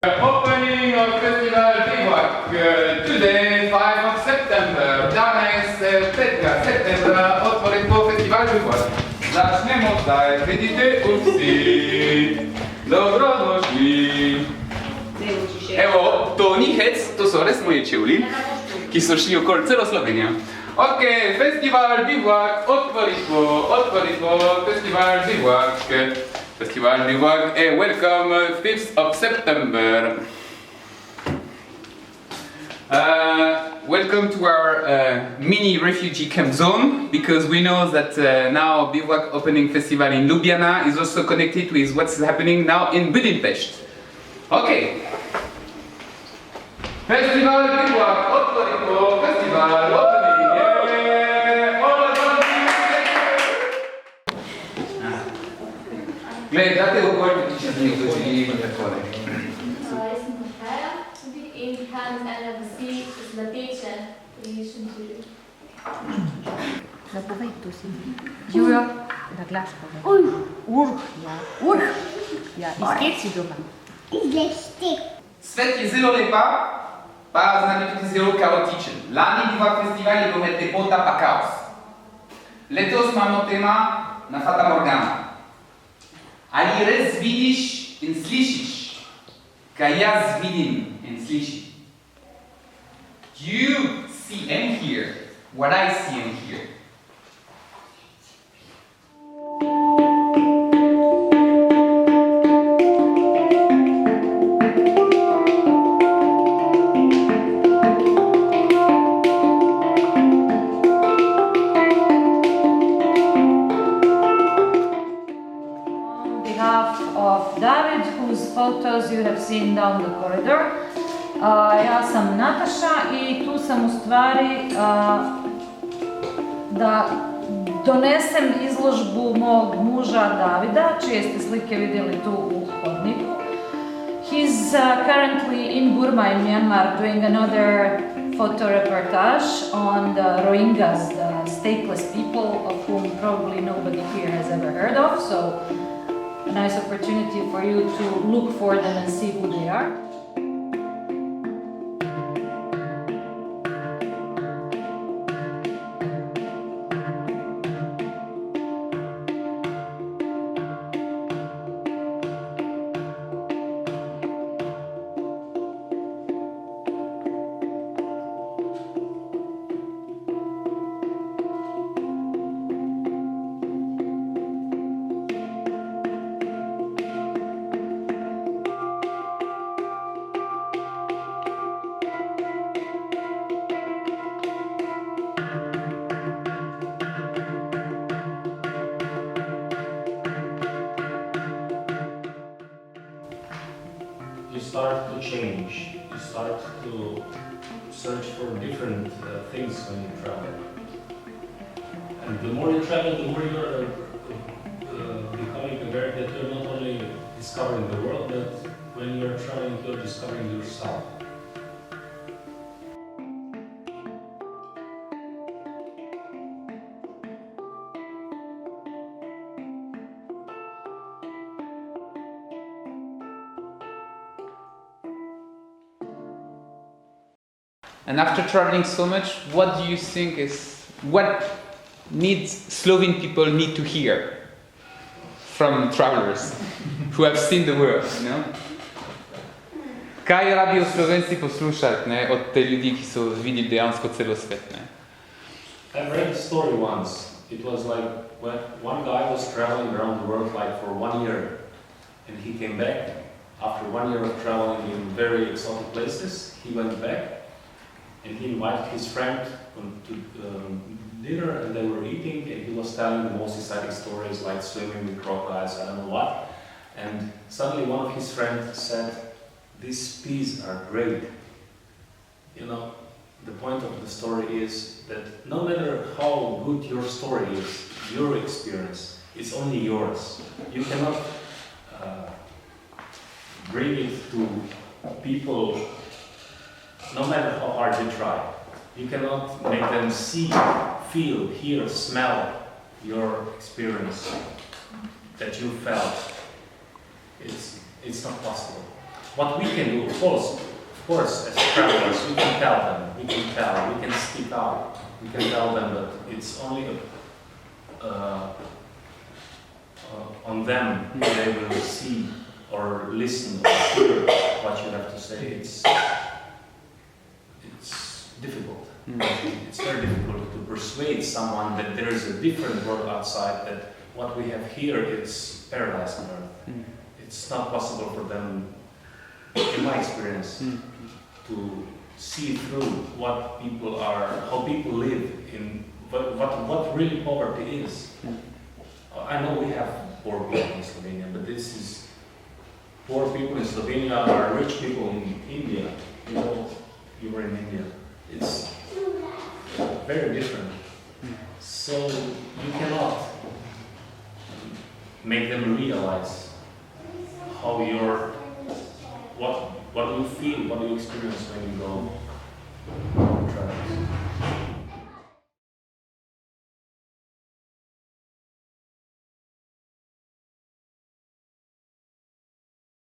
Opening of Festival Bivouac today, 5 of September. Danes septembra otvoreno Festival Bivouac. Začnemo zdaj, vidite vsi. Dobrodošli. Evo, to ni hec, to so res moji čevlji, ki so šli okoli celo Slovenijo. Ok, Festival Bivouac, otvorimo Festival Bivouac. Festival Bivouac, welcome 5th of September. Welcome to our mini refugee camp zone, because we know that now Bivouac Opening Festival in Ljubljana is also connected with what's happening now in Budapest. Okay. Festival Bivouac, otvorimo, Festival Opening. Glej, date okoli, da ti še z njih doživimo takole. Jaz sem Kaja in prihajam z ene vasi Zlateče pri Šentjurju. Zapovej, tu si. Jujo, da glas povej. Urh. Ja, iz kje si doma? Iz Lešti. Svet je zelo lepa, pa znani tudi zelo kaotičen. Lani Bivouac Festival je bil med lepota pa kaos. Letos imamo tema na Fata Morgana. Ali res vidiš in slišiš, kaj jaz vidim in slišim? Do you see and hear what I see and hear? Of David, whose photos you have seen down the corridor. Ja sam Nataša i tu sam u stvari da donesem izložbu mog muža Davida, čije ste slike vidjeli tu u hodniku. He's currently in Burma in Myanmar doing another photo reportage on the Rohingyas, the stateless people of whom probably nobody here has ever heard of. So a nice opportunity for you to look for them and see who they are. You start to change, you start to search for different things when you travel. And the more you travel, the more you're becoming aware that you're not only discovering the world, but when you're traveling, you're discovering yourself. And after traveling so much, what do you think what Slovene people need to hear from travelers who have seen the world, you know? Kaj rabijo Slovenci poslušati, ne, od te ljudi, ki so videli dejansko celo svet, ne? I read a story once. It was like when one guy was traveling around the world like for 1 year, and he came back after 1 year of traveling in very exotic places. He went back and he invited his friend to dinner, and they were eating, and he was telling the most exciting stories like swimming with crocodiles, I don't know what. And suddenly one of his friends said, "These peas are great." You know, the point of the story is that no matter how good your story is, your experience, it's only yours. You cannot bring it to people no matter how hard you try. You cannot make them see, feel, hear, smell your experience that you felt. It's not possible. what we can do, of course, as travelers, we can tell them, we can speak out, we can tell them that it's only on them they will see or listen or hear what you have to say. It's difficult. It's very difficult to persuade someone that there is a different world outside, that what we have here is paradise on earth. It's not possible for them, in my experience, to see through what people are, how people live, in what really poverty is. I know we have poor people in Slovenia, but this is poor people in Slovenia are rich people in India. You know, you were in India. It's very different. So you cannot make them realize how what do you feel, what do you experience when you go on travels.